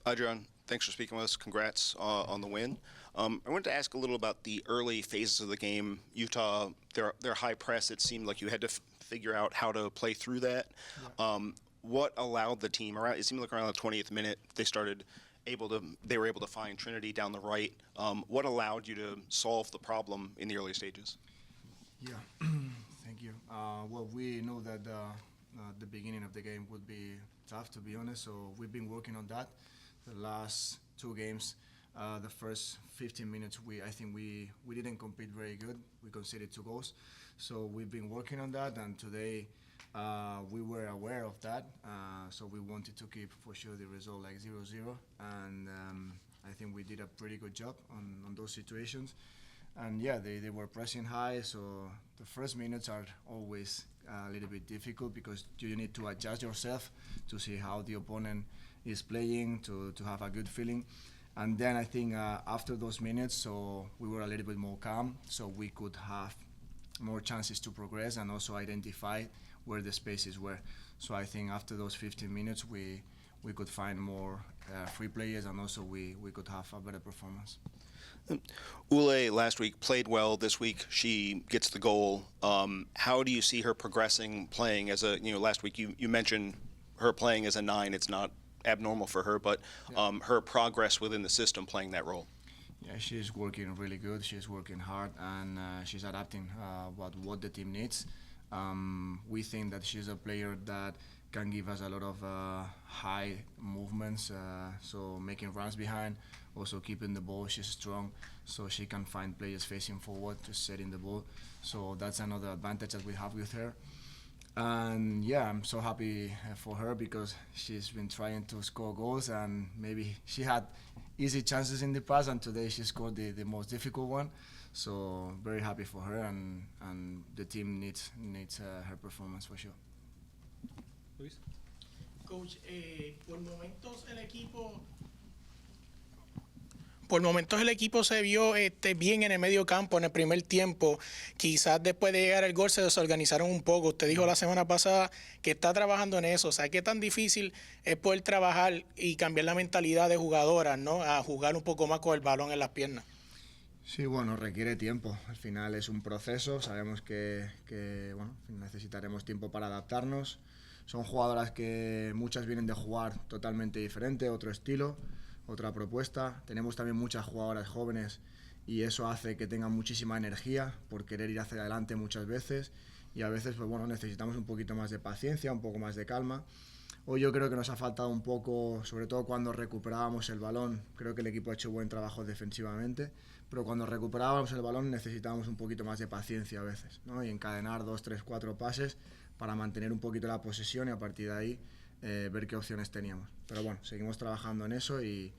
Adrián, thanks for speaking with us. Congrats on the win. I wanted to ask a little about the early phases of the game. Utah, their high press, it seemed like you had to figure out how to play through that. Yeah. What allowed the team, it seemed like around the 20th minute, they were able to find Trinity down the right. What allowed you to solve the problem in the early stages? Yeah, thank you. Well, we know that the beginning of the game would be tough, to be honest, so we've been working on that. The last two games, the first 15 minutes, I think we didn't compete very good. We conceded 2 goals, so we've been working on that, and today we were aware of that, so we wanted to keep for sure the result like 0-0, and I think we did a pretty good job on those situations. And yeah, they were pressing high, so the first minutes are always a little bit difficult because you need to adjust yourself to see how the opponent is playing, to have a good feeling. And then I think after those minutes, so we were a little bit more calm, so we could have more chances to progress and also identify where the spaces were. So I think after those 15 minutes, we could find more free players, and also we could have a better performance. Ule last week played well. This week she gets the goal. How do you see her progressing, playing as last week you mentioned her playing as a 9. It's not abnormal for her, but her progress within the system playing that role. Yeah, she's working really good. She's working hard, and she's adapting what the team needs. We think that she's a player that can give us a lot of high movements, so making runs behind, also keeping the ball. She's strong, so she can find players facing forward to setting the ball. So that's another advantage that we have with her. And yeah, I'm so happy for her because she's been trying to score goals, and maybe she had easy chances in the past, and today she scored the most difficult one. So very happy for her, and the team needs her performance for sure. Luis. Coach, por momentos el equipo se vio bien en el medio campo en el primer tiempo. Quizás después de llegar el gol se desorganizaron un poco. Usted dijo la semana pasada que está trabajando en eso. O sea, ¿qué tan difícil es poder trabajar y cambiar la mentalidad de jugadoras, ¿no? A jugar un poco más con el balón en las piernas? Sí, bueno, requiere tiempo. Al final es un proceso. Sabemos que bueno, necesitaremos tiempo para adaptarnos. Son jugadoras que muchas vienen de jugar totalmente diferente, otro estilo, otra propuesta. Tenemos también muchas jugadoras jóvenes y eso hace que tengan muchísima energía por querer ir hacia adelante muchas veces, y a veces pues bueno, necesitamos un poquito más de paciencia, un poco más de calma. Hoy yo creo que nos ha faltado un poco, sobre todo cuando recuperábamos el balón. Creo que el equipo ha hecho buen trabajo defensivamente, pero cuando recuperábamos el balón necesitábamos un poquito más de paciencia a veces, ¿no? Y encadenar 2, 3, 4 pases para mantener un poquito la posesión y a partir de ahí ver qué opciones teníamos. Pero bueno, seguimos trabajando en eso y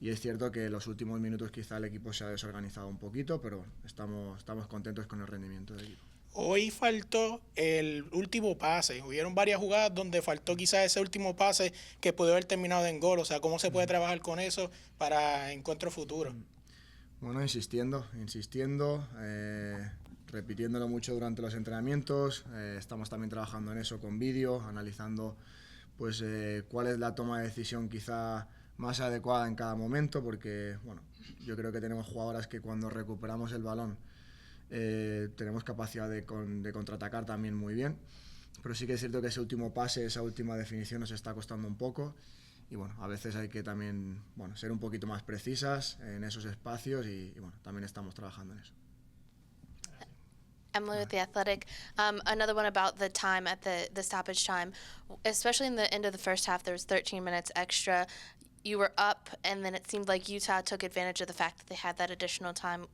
es cierto que en los últimos minutos quizá el equipo se ha desorganizado un poquito, pero estamos contentos con el rendimiento del equipo. Hoy faltó el último pase. Hubieron varias jugadas donde faltó quizás ese último pase que pudo haber terminado en gol. O sea, ¿cómo se puede trabajar con eso para encuentros futuros? Bueno, insistiendo, repitiéndolo mucho durante los entrenamientos. Estamos también trabajando en eso con vídeo, analizando pues cuál es la toma de decisión quizá más adecuada en cada momento, porque bueno, yo creo que tenemos jugadoras que cuando recuperamos el balón tenemos capacidad de contraatacar también muy bien, pero sí que es cierto que ese último pase, esa última definición nos está costando un poco, y bueno, a veces hay que también ser un poquito más precisas en esos espacios y bueno, también estamos trabajando en eso. Emily with The Athletic. Another one about the time at the stoppage time, especially in the end of the first half, there was 13 minutes extra. You were up, and then it seemed like Utah took advantage of the fact that they had that additional time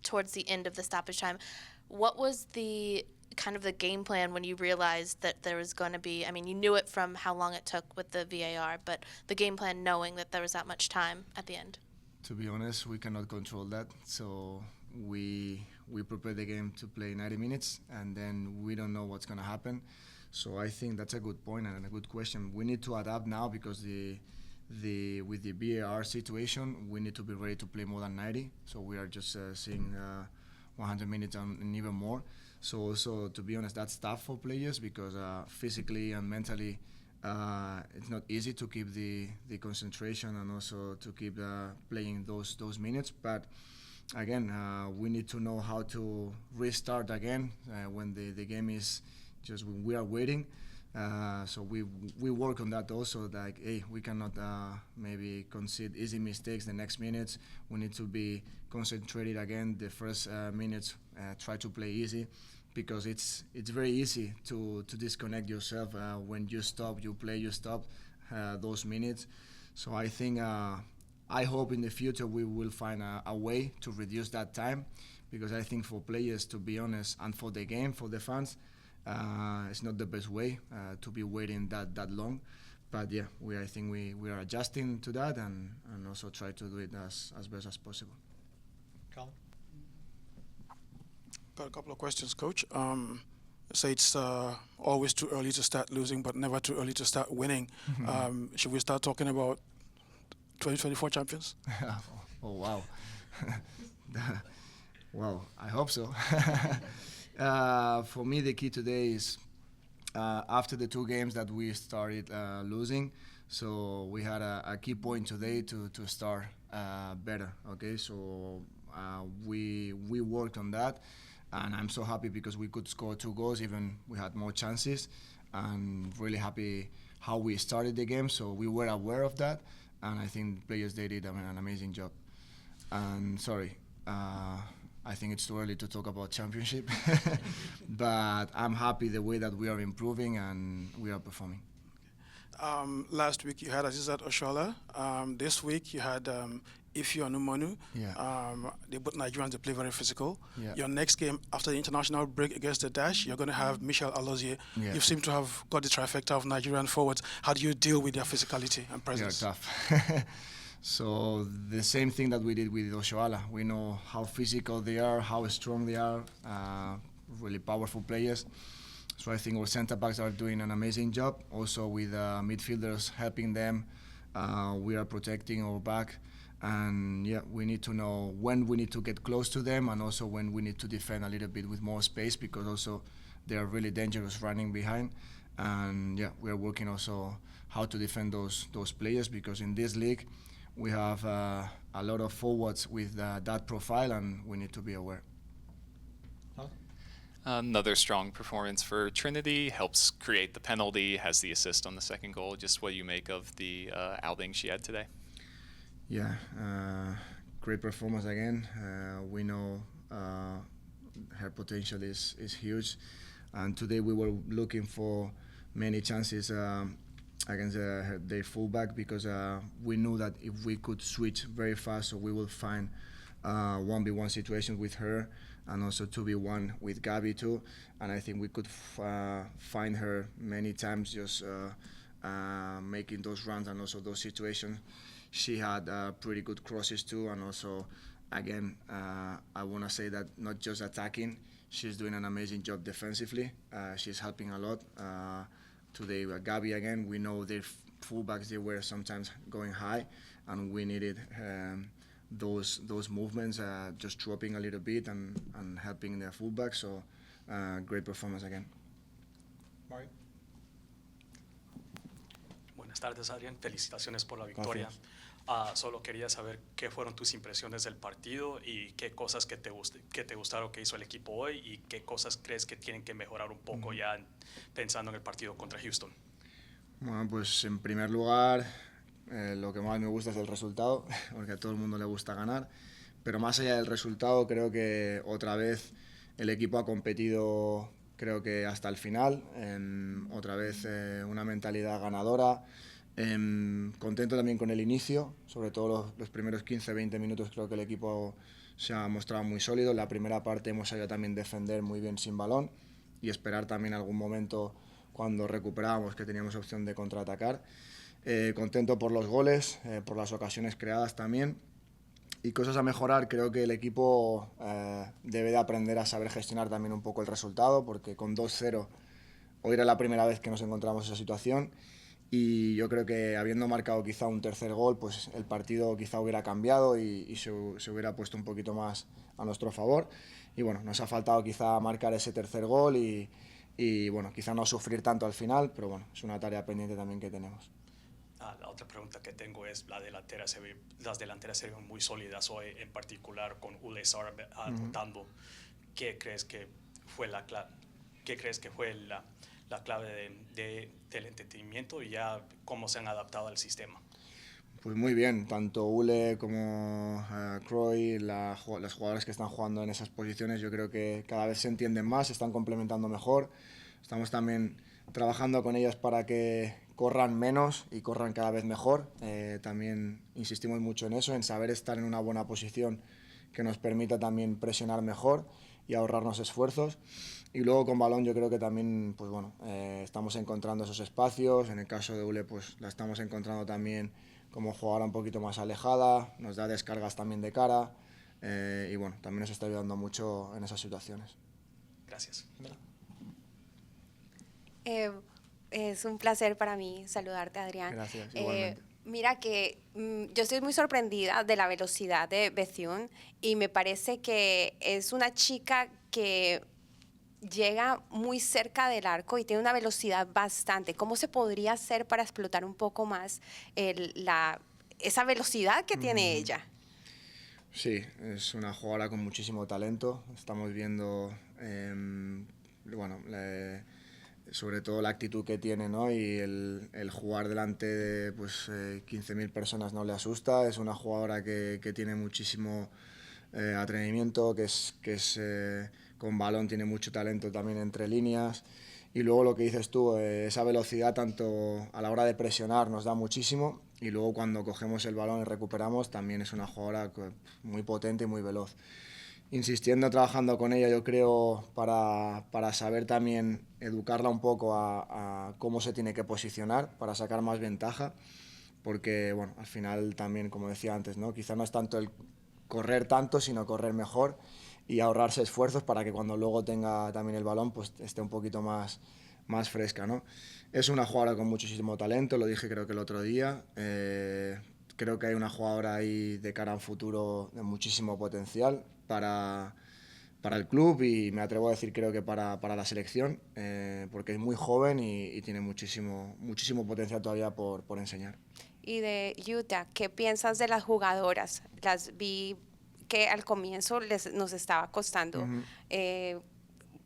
towards the end of the stoppage time. What was the kind of the game plan when you realized that there was going to be, I mean, you knew it from how long it took with the VAR, but the game plan knowing that there was that much time at the end? To be honest, we cannot control that, so we prepare the game to play 90 minutes, and then we don't know what's going to happen. So I think that's a good point and a good question. We need to adapt now because with the VAR situation, we need to be ready to play more than 90. So we are just seeing 100 minutes and even more. So also, to be honest, that's tough for players because physically and mentally it's not easy to keep the concentration and also to keep playing those minutes. But again, we need to know how to restart again when the game is just when we are waiting. So we work on that also. Like, hey, we cannot maybe concede easy mistakes the next minutes. We need to be concentrated again. The first minutes, try to play easy, because it's very easy to disconnect yourself when you stop. You play, you stop those minutes. So I think I hope in the future we will find a way to reduce that time, because I think for players, to be honest, and for the game, for the fans, it's not the best way to be waiting that long. But yeah, I think we are adjusting to that and also try to do it as best as possible. Colin? Got a couple of questions, Coach. Say it's always too early to start losing, but never too early to start winning. Should we start talking about 2024 champions? Oh, wow. Well, I hope so. For me, the key today is after the 2 games that we started losing, so we had a key point today to start better. Okay, so we worked on that, and I'm so happy because we could score 2 goals, even we had more chances, and really happy how we started the game. So we were aware of that, and I think players, they did an amazing job. And sorry, I think it's too early to talk about championship, but I'm happy the way that we are improving and we are performing. Last week you had Azizat Oshoala. This week you had Ifeanyi Onumonu. Yeah. They both Nigerians, they play very physical. Yeah. Your next game after the international break against the Dash, you're going to have Michel Alozie. Yeah. You seem to have got the trifecta of Nigerian forwards. How do you deal with their physicality and presence? They are tough. So the same thing that we did with Oshoala. We know how physical they are, how strong they are, really powerful players. So I think our centre backs are doing an amazing job. Also with midfielders helping them, we are protecting our back. And yeah, we need to know when we need to get close to them, and also when we need to defend a little bit with more space, because also they are really dangerous running behind. And yeah, we are working also how to defend those players, because in this league we have a lot of forwards with that profile, and we need to be aware. Another strong performance for Trinity, helps create the penalty, has the assist on the second goal. Just what you make of the outing she had today? Yeah, great performance again. We know her potential is huge, and today we were looking for many chances against their fullback, because we knew that if we could switch very fast, so we will find 1v1 situations with her, and also 2v1 with Gabby too. And I think we could find her many times just making those runs and also those situations. She had pretty good crosses too, and also, again, I want to say that not just attacking, she's doing an amazing job defensively. She's helping a lot. Today, Gabby again, we know their fullbacks, they were sometimes going high, and we needed those movements, just dropping a little bit and helping their fullbacks. So great performance again. Mario? Buenas tardes, Adrián. Felicitaciones por la victoria. Solo quería saber qué fueron tus impresiones del partido y qué cosas que te gustaron que hizo el equipo hoy, y qué cosas crees que tienen que mejorar un poco ya pensando en el partido contra Houston. Bueno, pues en primer lugar, lo que más me gusta es el resultado, porque a todo el mundo le gusta ganar. Pero más allá del resultado, creo que otra vez el equipo ha competido, creo que hasta el final. Otra vez una mentalidad ganadora. Contento también con el inicio, sobre todo los primeros 15-20 minutos. Creo que el equipo se ha mostrado muy sólido. En la primera parte hemos sabido también defender muy bien sin balón y esperar también algún momento cuando recuperábamos que teníamos opción de contraatacar. Contento por los goles, por las ocasiones creadas también. Y cosas a mejorar, creo que el equipo debe de aprender a saber gestionar también un poco el resultado, porque con 2-0 hoy era la primera vez que nos encontramos en esa situación. Y yo creo que habiendo marcado quizá un tercer gol, pues el partido quizá hubiera cambiado y se hubiera puesto un poquito más a nuestro favor. Y bueno, nos ha faltado quizá marcar ese tercer gol y y bueno, quizá no sufrir tanto al final, pero bueno, es una tarea pendiente también que tenemos. La otra pregunta que tengo es, las delanteras se ven muy sólidas hoy, en particular con Ule Sara anotando. ¿Qué crees que fue la clave del entretenimiento y ya cómo se han adaptado al sistema? Pues muy bien, tanto Ule como Croy, las jugadoras que están jugando en esas posiciones, yo creo que cada vez se entienden más, se están complementando mejor. Estamos también trabajando con ellas para que corran menos y corran cada vez mejor. También insistimos mucho en eso, en saber estar en una buena posición que nos permita también presionar mejor y ahorrarnos esfuerzos. Y luego con balón yo creo que también pues bueno, estamos encontrando esos espacios. En el caso de Ule pues la estamos encontrando también como jugadora un poquito más alejada, nos da descargas también de cara y bueno, también nos está ayudando mucho en esas situaciones. Gracias. Es un placer para mí saludarte, Adrián. Gracias, igualmente. Mira que yo estoy muy sorprendida de la velocidad de Bethune y me parece que es una chica que llega muy cerca del arco y tiene una velocidad bastante. ¿Cómo se podría hacer para explotar un poco más esa velocidad que tiene ella? Sí, es una jugadora con muchísimo talento. Estamos viendo, bueno, sobre todo la actitud que tiene, ¿no? Y el jugar delante de pues, 15.000 personas no le asusta. Es una jugadora que tiene muchísimo atrevimiento, que es con balón tiene mucho talento también entre líneas. Y luego lo que dices tú, esa velocidad tanto a la hora de presionar nos da muchísimo y luego cuando cogemos el balón y recuperamos también es una jugadora muy potente y muy veloz. Insistiendo, trabajando con ella, yo creo, para saber también educarla un poco a cómo se tiene que posicionar para sacar más ventaja, porque bueno, al final también, como decía antes, ¿no? Quizá no es tanto el correr tanto, sino correr mejor y ahorrarse esfuerzos para que cuando luego tenga también el balón pues esté un poquito más fresca, ¿no? Es una jugadora con muchísimo talento, lo dije creo que el otro día. Creo que hay una jugadora ahí de cara a un futuro de muchísimo potencial para el club y me atrevo a decir creo que para la selección, porque es muy joven y tiene muchísimo potencial todavía por enseñar. Y de Utah, ¿qué piensas de las jugadoras? Las vi que al comienzo nos estaba costando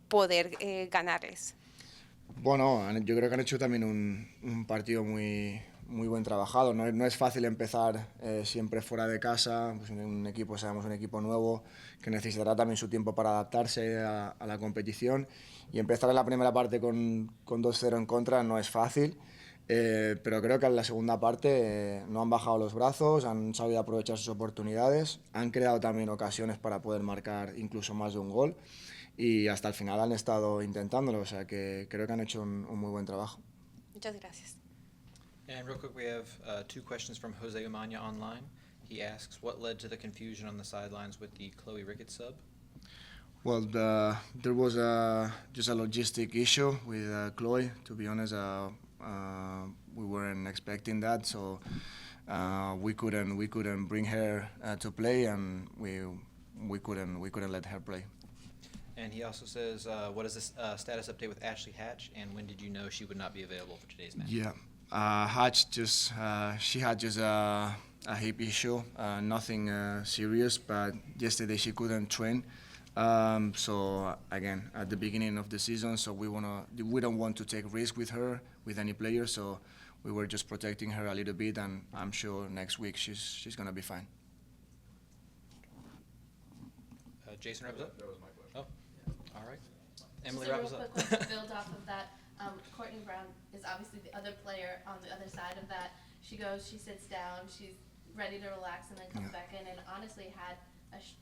poder ganarles. Bueno, yo creo que han hecho también un partido muy buen trabajado. No es fácil empezar siempre fuera de casa, pues un equipo, sabemos, un equipo nuevo que necesitará también su tiempo para adaptarse a la competición y empezar en la primera parte con 2-0 en contra no es fácil. Pero creo que en la segunda parte no han bajado los brazos, han sabido aprovechar sus oportunidades, han creado también ocasiones para poder marcar incluso más de un gol y hasta el final han estado intentándolo, o sea que creo que han hecho un muy buen trabajo. Muchas gracias. And real quick, we have 2 questions from Jose Umaña online. He asks, what led to the confusion on the sidelines with the Chloe Ricketts sub? Well, there was just a logistic issue with Chloe, to be honest. We weren't expecting that, so we couldn't bring her to play, and we couldn't let her play. And he also says, what is the status update with Ashley Hatch, and when did you know she would not be available for today's match? Yeah, Hatch she had just a hip issue, nothing serious, but yesterday she couldn't train. So again, at the beginning of the season, so we don't want to take risk with her, with any player, so we were just protecting her a little bit, and I'm sure next week she's gonna be fine. Jason wraps up? That was my question. Oh, all right. Emily Just a wraps real up. quick one to build off of that. Courtney Brown is obviously the other player on the other side of that. She goes, she sits down, she's ready to relax, and then comes back in, and honestly had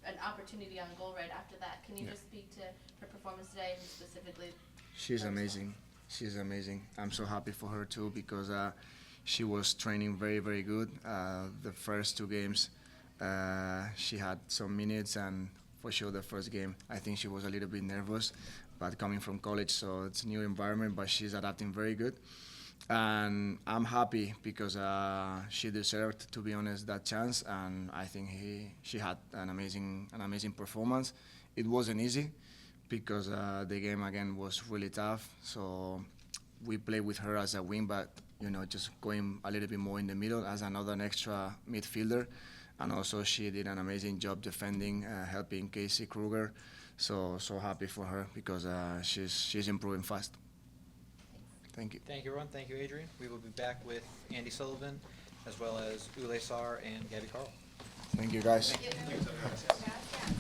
an opportunity on goal right after that. Can you just speak to her performance today, and specifically? She's amazing. She's amazing. I'm so happy for her too because she was training very, very good. The first 2 games, she had some minutes, and for sure the first game, I think she was a little bit nervous, but coming from college, so it's a new environment, but she's adapting very good. And I'm happy because she deserved, to be honest, that chance, and I think she had an amazing performance. It wasn't easy, because the game again was really tough. So we played with her as a wing, but just going a little bit more in the middle as another extra midfielder. And also she did an amazing job defending, helping Casey Kruger. So happy for her because she's improving fast. Thank you. Thank you, everyone. Thank you, Adrian. We will be back with Andy Sullivan, as well as Ule Sar and Gabby Carl. Thank you, guys.